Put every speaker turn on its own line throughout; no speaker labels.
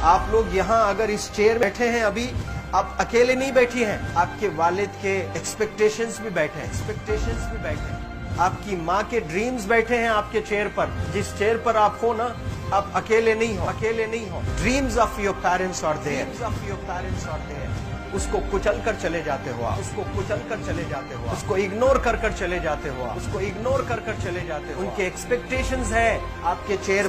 आप लोग यहाँ अगर इस चेयर बैठे हैं अभी, आप अकेले नहीं बैठी हैं, आपके वालिद के एक्सपेक्टेशंस भी बैठे हैं, आपकी माँ के ड्रीम्स बैठे हैं आपके चेयर पर। जिस चेयर पर आप हो ना, आप अकेले नहीं हो। Dreams of your parents are there. उसको कुचल कर चले जाते हो आप, उसको इग्नोर कर चले जाते हो उनके एक्सपेक्टेशंस है आपके चेयर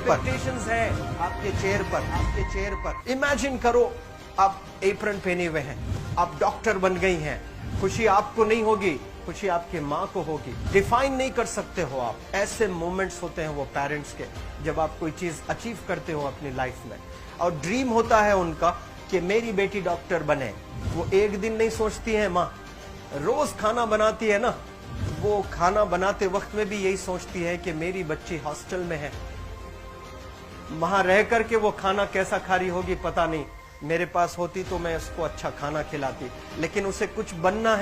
पर। इमेजिन करो, आप एप्रन पहने हुए हैं, आप डॉक्टर बन गई हैं। खुशी आपको नहीं होगी, खुशी आपके माँ को होगी। डिफाइन नहीं कर सकते हो आप। ऐसे मोमेंट्स होते हैं वो पेरेंट्स के, जब आप कोई चीज अचीव करते हो अपनी लाइफ में, और ड्रीम होता है उनका कि मेरी बेटी डॉक्टर बने। वो एक दिन नहीं सोचती है माँ, रोज खाना बनाती है ना, वो खाना बनाते वक्त में भी यही सोचती है कि मेरी बच्ची हॉस्टल में है, वहां रह करके वो खाना कैसा खा रही होगी पता नहीं, मेरे पास होती तो मैं उसको अच्छा खाना खिलाती। लेकिन उसे कुछ बनना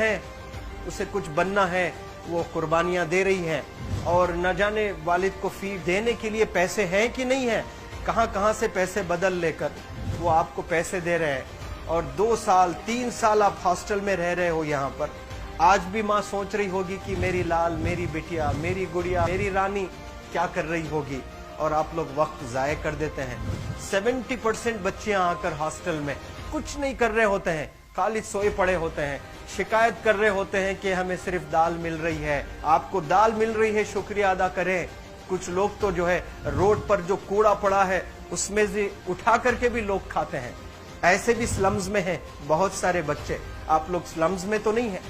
है, वो कुर्बानियां दे रही है, और न जाने वालिद को फी देने के लिए पैसे हैं कि नहीं है, कहां से पैसे बदल लेकर वो आपको पैसे दे रहे हैं। और 2 साल 3 साल आप हॉस्टल में रह रहे हो यहाँ पर। आज भी माँ सोच रही होगी कि मेरी लाल, मेरी बिटिया, मेरी गुड़िया, मेरी रानी क्या कर रही होगी, और आप लोग वक्त जाया कर देते हैं। 70% बच्चियां आकर हॉस्टल में कुछ नहीं कर रहे होते हैं, खाली सोए पड़े होते हैं, शिकायत कर रहे होते हैं कि हमें सिर्फ दाल मिल रही है। आपको दाल मिल रही है, शुक्रिया अदा करें। कुछ लोग तो जो है रोड पर जो कूड़ा पड़ा है उसमें से उठा करके भी लोग खाते हैं। ऐसे भी स्लम्स में हैं बहुत सारे बच्चे। आप लोग स्लम्स में तो नहीं है,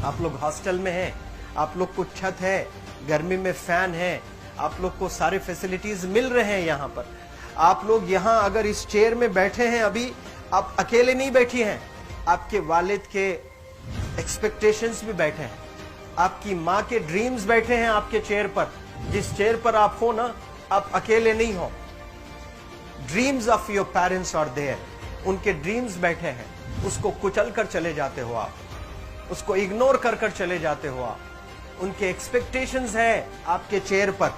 आप लोग हॉस्टल में हैं, आप लोग को छत है, गर्मी में फैन है, आप लोग को सारे फैसिलिटीज मिल रहे हैं यहाँ पर। आप लोग यहाँ अगर इस चेयर में बैठे हैं अभी, आप अकेले नहीं बैठी हैं, आपके वालिद के एक्सपेक्टेशंस भी बैठे हैं, आपकी माँ के ड्रीम्स बैठे हैं आपके चेयर पर। जिस चेयर पर आप हो ना, आप अकेले नहीं हो। Dreams of your parents are there. उनके ड्रीम्स बैठे हैं, उसको कुचल कर चले जाते हो आप, उसको इग्नोर कर चले जाते हो आप। उनके एक्सपेक्टेशंस है आपके चेयर पर,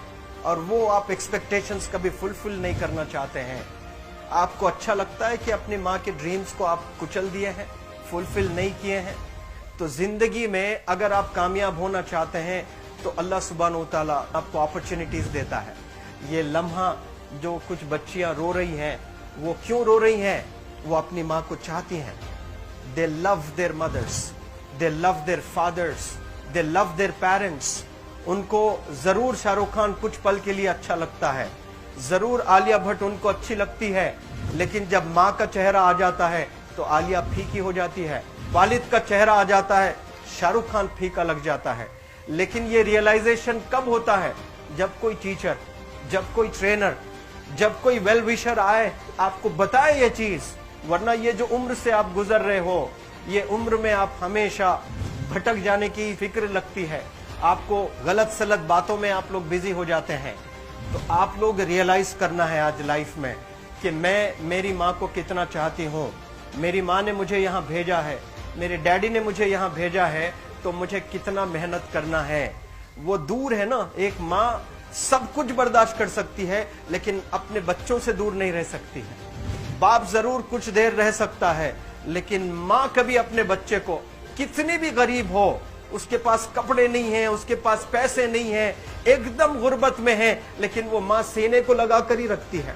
और वो आप एक्सपेक्टेशंस कभी फुलफिल नहीं करना चाहते हैं। आपको अच्छा लगता है कि अपनी माँ के ड्रीम्स को आप कुचल दिए हैं, फुलफिल नहीं किए हैं। तो जिंदगी में अगर आप कामयाब होना चाहते हैं तो अल्लाह सुब्हानहू तआला आपको अपॉर्चुनिटीज देता है। ये लम्हा जो कुछ बच्चियां रो रही हैं, वो क्यों रो रही हैं? वो अपनी माँ को चाहती हैं। They love their mothers, they love their fathers, they love their parents. उनको जरूर शाहरुख खान कुछ पल के लिए अच्छा लगता है, जरूर आलिया भट्ट उनको अच्छी लगती है, लेकिन जब माँ का चेहरा आ जाता है तो आलिया फीकी हो जाती है। वालिद का चेहरा आ जाता है, शाहरुख खान फीका लग जाता है। लेकिन ये रियलाइजेशन कब होता है? जब कोई टीचर, जब कोई ट्रेनर, जब कोई वेल विशर आए, आपको बताए ये चीज। वरना ये जो उम्र से आप गुजर रहे हो, ये उम्र में आप हमेशा भटक जाने की फिक्र लगती है, आपको गलत सलत बातों में आप लोग बिजी हो जाते हैं। तो आप लोग रियलाइज करना है आज लाइफ में कि मैं मेरी माँ को कितना चाहती हूँ। मेरी माँ ने मुझे यहाँ भेजा है, मेरे डैडी ने मुझे यहाँ भेजा है, तो मुझे कितना मेहनत करना है। वो दूर है ना, एक माँ सब कुछ बर्दाश्त कर सकती है, लेकिन अपने बच्चों से दूर नहीं रह सकती है। बाप जरूर कुछ देर रह सकता है, लेकिन माँ कभी अपने बच्चे को, कितनी भी गरीब हो, उसके पास कपड़े नहीं है, उसके पास पैसे नहीं है, एकदम गुर्बत में है, लेकिन वो माँ सीने को लगा कर ही रखती है।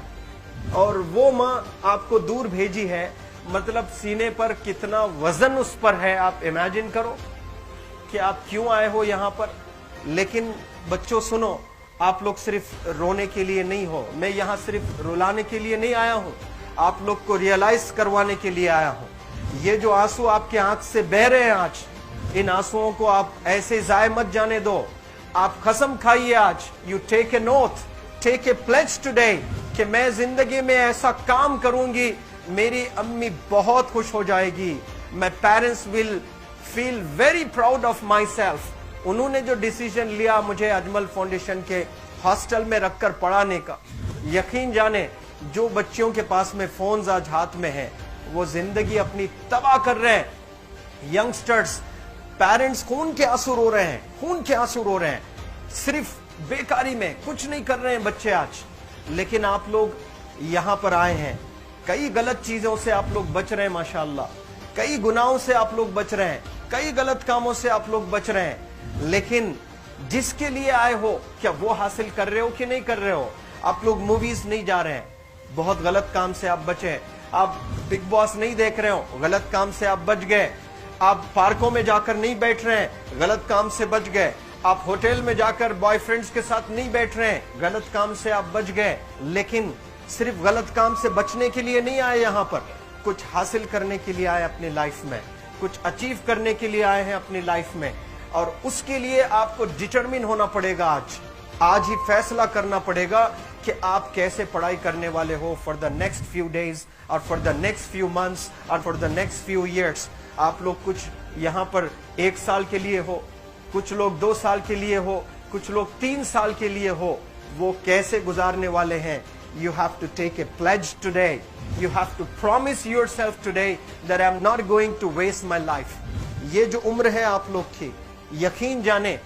और वो माँ आपको दूर भेजी है, मतलब सीने पर कितना वजन उस पर है। आप इमेजिन करो कि आप क्यों आए हो यहाँ पर। लेकिन बच्चों सुनो, आप लोग सिर्फ रोने के लिए नहीं हो, मैं यहाँ सिर्फ रुलाने के लिए नहीं आया हूँ, आप लोग को रियलाइज करवाने के लिए आया हूँ। ये जो आंसू आपके आंख से बह रहे हैं आज, इन आंसुओं को आप ऐसे जाए मत जाने दो। आप कसम खाइए आज, you take a note, take a pledge today, कि मैं जिंदगी में ऐसा काम करूंगी, मेरी अम्मी बहुत खुश हो जाएगी। My parents will feel very proud of my self. उन्होंने जो डिसीजन लिया मुझे अजमल फाउंडेशन के हॉस्टल में रखकर पढ़ाने का, यकीन जाने जो बच्चियों के पास में फोन्स आज हाथ में है, वो जिंदगी अपनी तबाह कर रहे हैं। यंगस्टर्स, पेरेंट्स खून के आंसू रो रहे हैं, खून के आंसू रो रहे हैं, सिर्फ बेकारी में कुछ नहीं कर रहे हैं बच्चे आज। लेकिन आप लोग यहाँ पर आए हैं कई गलत चीजों से आप लोग बच रहे हैं माशाअल्लाह, कई गुनाहों से आप लोग बच रहे हैं, कई गलत कामों से आप लोग बच रहे हैं, लेकिन जिसके लिए आए हो क्या वो हासिल कर रहे हो कि नहीं कर रहे हो? आप लोग मूवीज नहीं जा रहे हैं, बहुत गलत काम से आप बचे हैं। आप बिग बॉस नहीं देख रहे हो, गलत काम से आप बच गए। आप पार्कों में जाकर नहीं बैठ रहे हैं, गलत काम से बच गए। आप होटल में जाकर बॉयफ्रेंड्स के साथ नहीं बैठ रहे हैं, गलत काम से आप बच गए। लेकिन सिर्फ गलत काम से बचने के लिए नहीं आए, यहाँ पर कुछ हासिल करने के लिए आए अपनी लाइफ में, कुछ अचीव करने के लिए आए हैं अपनी लाइफ में। और उसके लिए आपको डिटरमिन होना पड़ेगा। आज ही फैसला करना पड़ेगा कि आप कैसे पढ़ाई करने वाले हो for the next few days और for the next few months और for the next few years. आप लोग कुछ यहाँ पर 1 साल के लिए हो, कुछ लोग 2 साल के लिए हो, कुछ लोग 3 साल के लिए हो, वो कैसे गुजारने वाले हैं? You have to take a pledge today. You have to promise yourself today that I'm not going to waste my life. ये जो उम्र है आप लोग की, यकीन जाने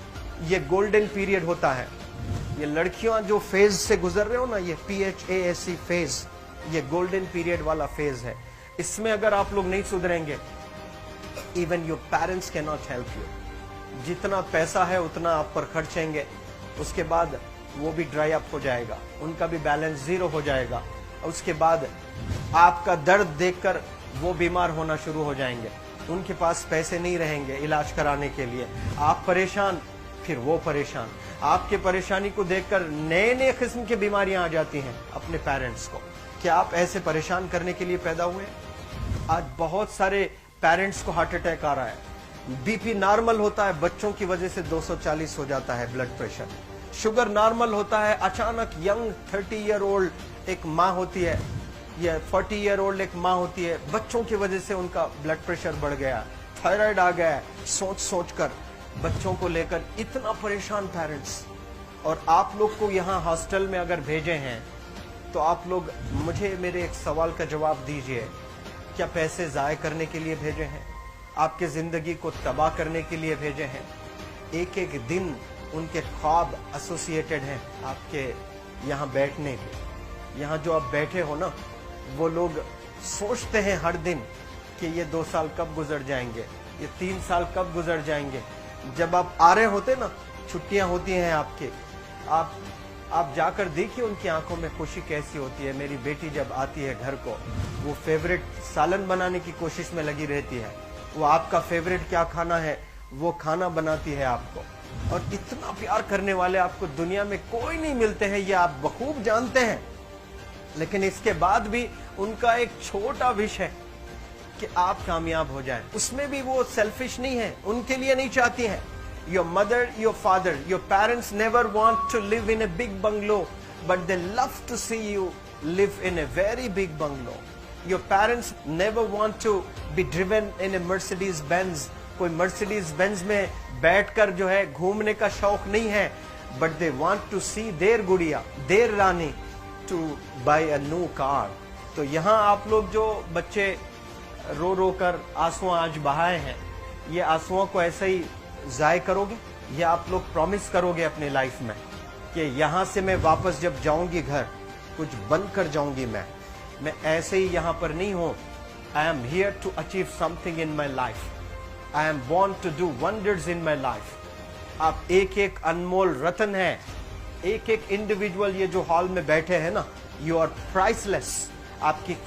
ये गोल्डन पीरियड होता है। ये लड़कियां जो फेज से गुजर रहे हो ना, ये PHASE फेज, ये गोल्डन पीरियड वाला फेज है। इसमें अगर आप लोग नहीं सुधरेंगे, even your parents can not help you. जितना पैसा है उतना आप पर खर्चेंगे, उसके बाद वो भी ड्राई अप हो जाएगा, उनका भी बैलेंस जीरो हो जाएगा। उसके बाद आपका दर्द देखकर वो बीमार होना शुरू हो जाएंगे, उनके पास पैसे नहीं रहेंगे इलाज कराने के लिए। आप परेशान, फिर वो परेशान। आपके परेशानी को देखकर नए नए किस्म की बीमारियां आ जाती हैं अपने पेरेंट्स को। क्या आप ऐसे परेशान करने के लिए पैदा हुए? आज बहुत सारे पेरेंट्स को हार्ट अटैक आ रहा है, बीपी नॉर्मल होता है, बच्चों की वजह से 240 हो जाता है ब्लड प्रेशर। शुगर नॉर्मल होता है, अचानक यंग 30 ईयर ओल्ड एक माँ होती है या 40 ईयर ओल्ड एक माँ होती है, बच्चों की वजह से उनका ब्लड प्रेशर बढ़ गया, थायराइड आ गया। सोच सोच कर बच्चों को लेकर इतना परेशान पेरेंट्स। और आप लोग को यहाँ हॉस्टल में अगर भेजे हैं तो आप लोग मुझे मेरे एक सवाल का जवाब दीजिए, क्या पैसे ज़ाय करने के लिए भेजे हैं? आपके जिंदगी को तबाह करने के लिए भेजे हैं? एक एक दिन उनके ख्वाब एसोसिएटेड हैं आपके यहाँ बैठने के। यहाँ जो आप बैठे हो ना, वो लोग सोचते हैं हर दिन कि ये 2 साल कब गुजर जाएंगे, ये 3 साल कब गुजर जाएंगे। जब आप आ रहे होते ना, छुट्टियां होती हैं आपके, आप जाकर देखिए उनकी आंखों में खुशी कैसी होती है। मेरी बेटी जब आती है घर को, वो फेवरेट सालन बनाने की कोशिश में लगी रहती है। वो आपका फेवरेट क्या खाना है वो खाना बनाती है आपको। और इतना प्यार करने वाले आपको दुनिया में कोई नहीं मिलते हैं, ये आप बखूब जानते हैं। लेकिन इसके बाद भी उनका एक छोटा विश है कि आप कामयाब हो जाएं। उसमें भी वो सेल्फिश नहीं है, उनके लिए नहीं चाहती हैं। Your mother, your father, your parents never want to live in a big bungalow, but they love to see you live in a very big bungalow. Your parents never want to be driven in a Mercedes Benz. कोई Mercedes Benz में बैठकर जो है घूमने का शौक नहीं है, but they want to see their गुड़िया, their Rani to buy a new car. तो यहाँ आप लोग जो बच्चे रो रो कर आंसू आज बहाए हैं, ये आंसुओं को ऐसे ही ज़ाय करोगे? ये आप लोग प्रॉमिस करोगे अपनी लाइफ में कि यहाँ से मैं वापस जब जाऊंगी घर, कुछ बन कर जाऊंगी। मैं ऐसे ही यहाँ पर नहीं हूँ। I am here to achieve something in my life. I am born to do wonders in my life. आप एक एक अनमोल रत्न हैं, एक एक इंडिविजुअल ये जो हॉल में बैठे हैं ना, यू आर प्राइसलेस। आपकी